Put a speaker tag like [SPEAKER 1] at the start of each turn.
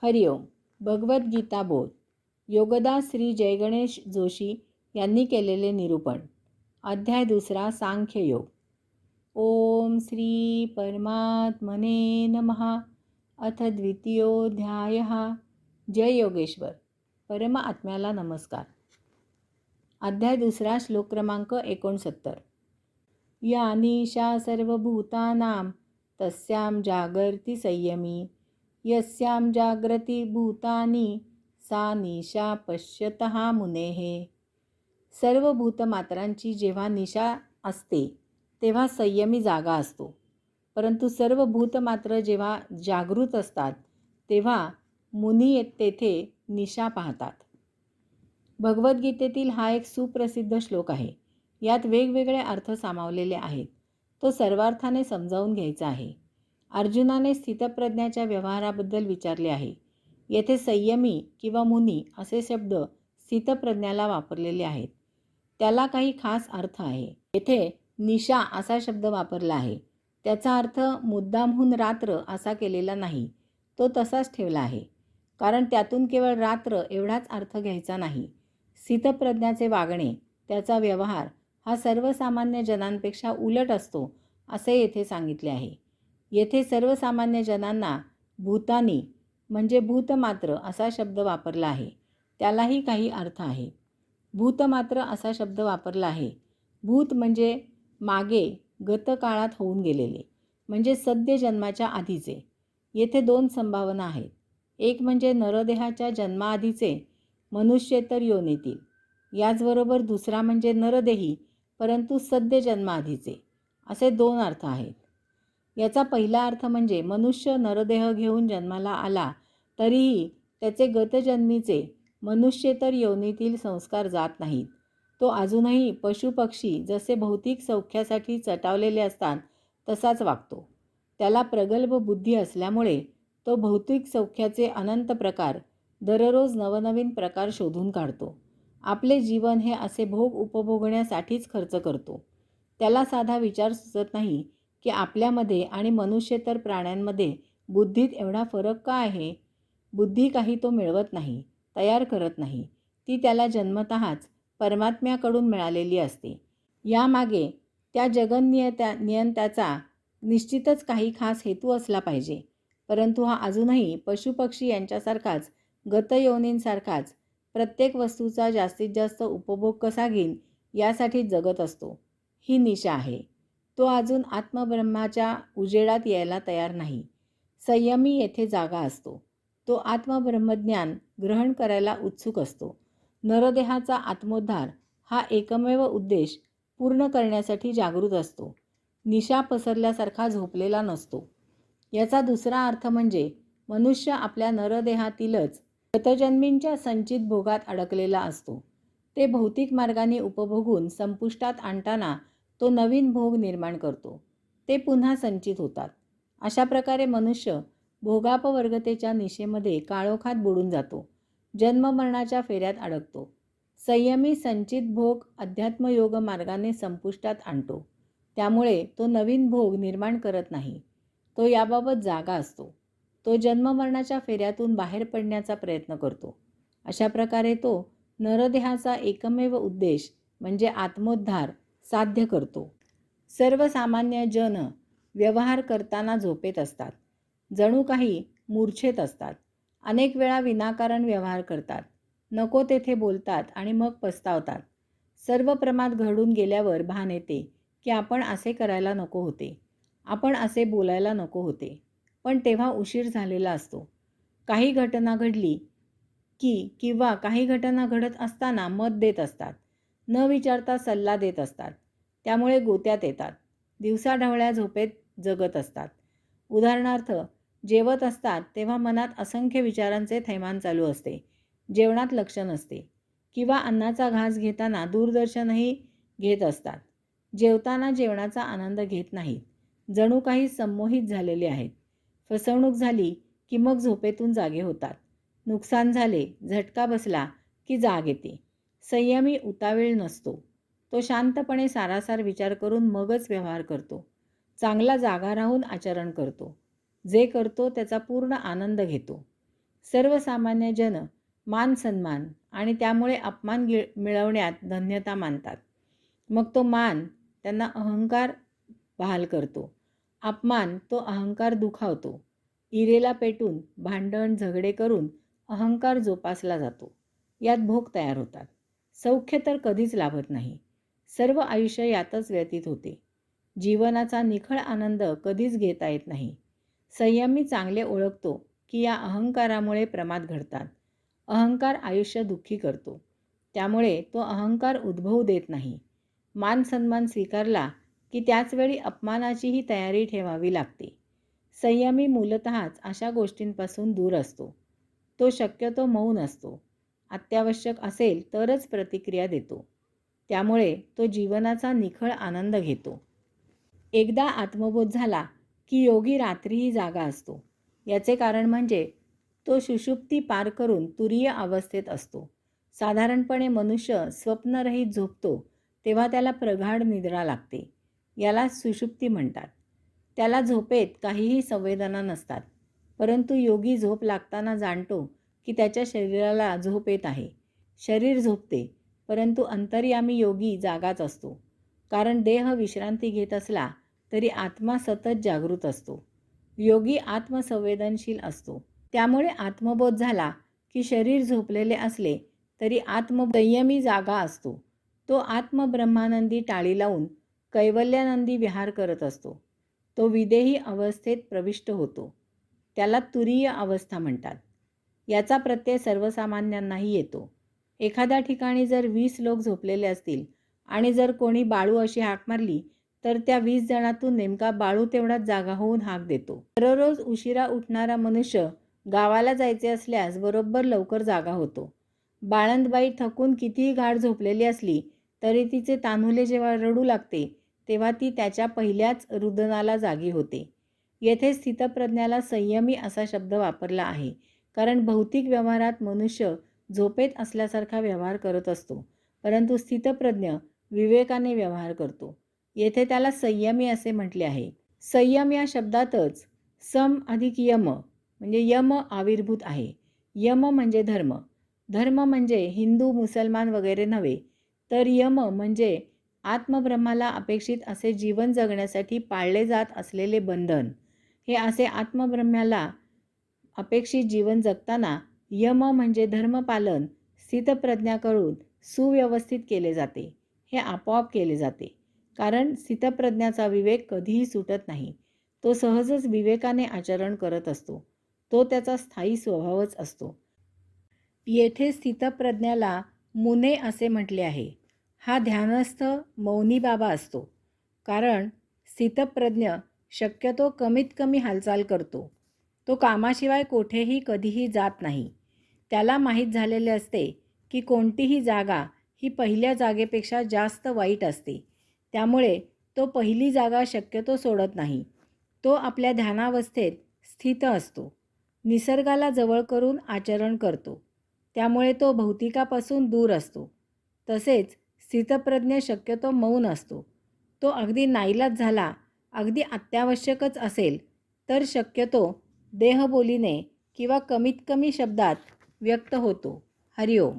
[SPEAKER 1] हरिओम. भगवद्गीता बोध. योगदास श्री जयगणेश जोशी यांनी केलेले निरूपण. अध्याय 2. सांख्ययोग. ओम श्री परमात्मने नमः. अथ द्वितीयोऽध्यायः. जय योगेश्वर. परम आत्म्याला नमस्कार. अध्याय 2. श्लोक क्रमांक 69. या निशा सर्वभूतानां तस्यां जागर्ति संयमी यस्यां जागृती भूतानी सा निशा पश्यतः मुनेः. सर्व भूतमात्रांची जेव्हा निशा असते तेव्हा संयमी जागा असतो, परंतु सर्व भूतमात्र जेव्हा जागृत असतात तेव्हा मुनी तेथे निशा पाहतात. भगवद्गीतेतील हा एक सुप्रसिद्ध श्लोक आहे. यात वेगवेगळे अर्थ सामावलेले आहेत. तो सर्वार्थाने समजावून घ्यायचा आहे. अर्जुनाने स्थितप्रज्ञाच्या व्यवहाराबद्दल विचारले आहे. येथे संयमी किंवा मुनी असे शब्द स्थितप्रज्ञाला वापरलेले आहेत. त्याला काही खास अर्थ आहे. येथे निशा असा शब्द वापरला आहे. त्याचा अर्थ मुद्दामहून रात्र असा केलेला नाही. तो तसाच ठेवला आहे, कारण त्यातून केवळ रात्र एवढाच अर्थ घ्यायचा नाही. स्थितप्रज्ञाचे वागणे, त्याचा व्यवहार हा सर्वसामान्य जनांपेक्षा उलट असतो असे येथे सांगितले आहे. येथे सर्वसामान्य जनांना भूतानी म्हणजे भूतमात्र असा शब्द वापरला आहे. त्यालाही काही अर्थ आहे. भूतमात्र असा शब्द वापरला आहे. भूत म्हणजे मागे गतकाळात होऊन गेलेले, म्हणजे सद्य जन्माच्या आधीचे. येथे 2 संभावना आहेत. एक म्हणजे नरदेहाच्या जन्माआधीचे मनुष्येतर योनीतील. याचबरोबर दुसरा म्हणजे नरदेही परंतु सद्य जन्माआधीचे. असे 2 अर्थ आहेत. याचा पहिला अर्थ म्हणजे मनुष्य नरदेह घेऊन जन्माला आला तरीही त्याचे गतजन्मीचे मनुष्येतर योनीतील संस्कार जात नाहीत. तो अजूनही पशुपक्षी जसे भौतिक सौख्यासाठी चटावलेले असतात तसाच वागतो. त्याला प्रगल्भ बुद्धी असल्यामुळे तो भौतिक सौख्याचे अनंत प्रकार, दररोज नवनवीन प्रकार शोधून काढतो. आपले जीवन हे असे भोग उपभोगण्यासाठीच खर्च करतो. त्याला साधा विचार सुचत नाही की आपल्यामध्ये आणि मनुष्येतर प्राण्यांमध्ये बुद्धीत एवढा फरक का आहे. बुद्धी काही तो मिळवत नाही, तयार करत नाही. ती त्याला जन्मतःच परमात्म्याकडून मिळालेली असते. यामागे त्या नियंत्याचा निश्चितच काही खास हेतू असला पाहिजे. परंतु हा अजूनही पशुपक्षी यांच्यासारखाच, गतयोनींसारखाच प्रत्येक वस्तूचा जास्तीत जास्त उपभोग कसा घेईन यासाठी जगत असतो. ही निशा आहे. तो अजून आत्मब्रह्माच्या उजेडात यायला तयार नाही. संयमी येथे जागा असतो. तो आत्मब्रह्मज्ञान ग्रहण करायला उत्सुक असतो. नरदेहाचा आत्मोद्धार हा एकमेव उद्देश पूर्ण करण्यासाठी जागृत असतो. निशा पसरल्यासारखा झोपलेला नसतो. याचा दुसरा अर्थ म्हणजे मनुष्य आपल्या नरदेहातीलच गतजन्मींच्या संचित भोगात अडकलेला असतो. ते भौतिक मार्गाने उपभोगून संपुष्टात आणताना तो नवीन भोग निर्माण करतो. ते पुन्हा संचित होतात. अशा प्रकारे मनुष्य भोगापवर्गतेच्या निशेमध्ये काळोखात बुडून जातो. जन्ममरणाच्या फेऱ्यात अडकतो. संयमी संचित भोग अध्यात्मयोग मार्गाने संपुष्टात आणतो. त्यामुळे तो नवीन भोग निर्माण करत नाही. तो याबाबत जागा असतो. तो जन्ममरणाच्या फेऱ्यातून बाहेर पडण्याचा प्रयत्न करतो. अशा प्रकारे तो नरदेहाचा एकमेव उद्देश म्हणजे आत्मोद्धार साध्य करतो. सर्वसामान्य जन व्यवहार करताना झोपेत असतात, जणू काही मूर्छेत असतात. अनेक वेळा विनाकारण व्यवहार करतात, नको तेथे बोलतात आणि मग पस्तावतात. सर्व प्रमाद घडून गेल्यावर भान येते की आपण असे करायला नको होते, आपण असे बोलायला नको होते. पण तेव्हा उशीर झालेला असतो. काही घटना घडली किंवा काही घटना घडत असताना मत देत असतात, न विचारता सल्ला देत असतात. त्यामुळे गोत्यात येतात. दिवसाढवळ्या झोपेत जगत असतात. उदाहरणार्थ, जेवत असतात तेव्हा मनात असंख्य विचारांचे थैमान चालू असते. जेवणात लक्ष नसते किंवा अन्नाचा घास घेताना दूरदर्शनही घेत असतात. जेवताना जेवणाचा आनंद घेत नाहीत. जणू काही संमोहित झालेले आहेत. फसवणूक झाली की मग झोपेतून जागे होतात. नुकसान झाले, झटका बसला की जाग येते. संयमी उतावीळ नसतो. तो शांतपणे सारासार विचार करून मगच व्यवहार करतो. चांगला जागा राहून आचरण करतो. जे करतो त्याचा पूर्ण आनंद घेतो. सर्वसामान्य जन मान सन्मान आणि त्यामुळे अपमान मिळवण्यात धन्यता मानतात. मग तो मान त्यांना अहंकार बहाल करतो. अपमान तो अहंकार दुखावतो. इरेला पेटून भांडण झगडे करून अहंकार जोपासला जातो. यात भोग तयार होतात. सौख्य तर कधीच लाभत नाही. सर्व आयुष्य यातच व्यतीत होते. जीवनाचा निखळ आनंद कधीच घेता येत नाही. संयमी चांगले ओळखतो की या अहंकारामुळे प्रमाद घडतात. अहंकार आयुष्य दुःखी करतो. त्यामुळे तो अहंकार उद्भवू देत नाही. मान सन्मान स्वीकारला की त्याचवेळी अपमानाचीही तयारी ठेवावी लागते. संयमी मूलतःच अशा गोष्टींपासून दूर असतो. तो शक्यतो मौन असतो. अत्यावश्यक असेल तरच प्रतिक्रिया देतो. त्यामुळे तो जीवनाचा निखळ आनंद घेतो. एकदा आत्मबोध झाला की योगी रात्रीही जागा असतो. याचे कारण म्हणजे तो सुषुप्ती पार करून तुरीय अवस्थेत असतो. साधारणपणे मनुष्य स्वप्नरहित झोपतो तेव्हा त्याला प्रगाढ निद्रा लागते. याला सुषुप्ती म्हणतात. त्याला झोपेत काहीही संवेदना नसतात. परंतु योगी झोप लागताना जाणतो की त्याच्या शरीराला झोप येत आहे. शरीर झोपते, परंतु अंतर्यामी योगी जागाच असतो. कारण देह विश्रांती घेत असला तरी आत्मा सतत जागृत असतो. योगी आत्मसंवेदनशील असतो. त्यामुळे आत्मबोध झाला की शरीर झोपलेले असले तरी संयमी जागा असतो. तो आत्मब्रह्मानंदी टाळी लावून कैवल्यानंदी विहार करत असतो. तो विदेही अवस्थेत प्रविष्ट होतो. त्याला तुरीय अवस्था म्हणतात. याचा प्रत्यय सर्वसामान्यांनाही येतो. एखाद्या ठिकाणी जर 20 लोक झोपलेले असतील आणि जर कोणी बाळू अशी हाक मारली तर त्या 20 जणातून नेमका बाळू तेवढाच जागा होऊन हाक देतो. दररोज उशिरा उठणारा मनुष्य गावाला जायचे असल्यास बरोबर लवकर जागा होतो. बाळंतबाई थकून कितीही गाढ झोपलेली असली तरी तिचे तान्हुले जेव्हा रडू लागते तेव्हा ती त्याच्या पहिल्याच रुदनाला जागी होते. येथे स्थितप्रज्ञाला संयमी असा शब्द वापरला आहे. कारण भौतिक व्यवहारात मनुष्य झोपेत असल्यासारखा व्यवहार करत असतो, परंतु स्थितप्रज्ञ विवेकाने व्यवहार करतो. येथे त्याला संयमी असे म्हटले आहे. संयम या शब्दातच सम अधिक यम म्हणजे यम आविर्भूत आहे. यम म्हणजे धर्म. धर्म म्हणजे हिंदू मुसलमान वगैरे नव्हे, तर यम म्हणजे आत्मब्रह्माला अपेक्षित असे जीवन जगण्यासाठी पाळले जात असलेले बंधन. हे असे आत्मब्रह्माला अपेक्षित जीवन जगताना यम म्हणजे धर्मपालन स्थितप्रज्ञाकडून सुव्यवस्थित केले जाते. हे आपोआप केले जाते. कारण स्थितप्रज्ञाचा विवेक कधीही सुटत नाही. तो सहजच विवेकाने आचरण करत असतो. तो त्याचा स्थायी स्वभावच असतो. येथे स्थितप्रज्ञाला मुने असे म्हटले आहे. हा ध्यानस्थ मौनी बाबा असतो. कारण स्थितप्रज्ञ शक्यतो कमीत कमी हालचाल करतो. तो कामाशिवाय कोठेही कधीही जात नाही. त्याला माहीत झालेले असते की कोणतीही जागा ही पहिल्या जागेपेक्षा जास्त वाईट असते. त्यामुळे तो पहिली जागा शक्यतो सोडत नाही. तो आपल्या ध्यानावस्थेत स्थित असतो. निसर्गाला जवळ करून आचरण करतो. त्यामुळे तो भौतिकापासून दूर असतो. तसेच स्थितप्रज्ञ शक्यतो मौन असतो. तो अगदी नाईलाज झाला, अगदी अत्यावश्यकच असेल तर शक्यतो देहबोलीने किंवा कमीत कमी शब्दात व्यक्त होतो. हरिओम.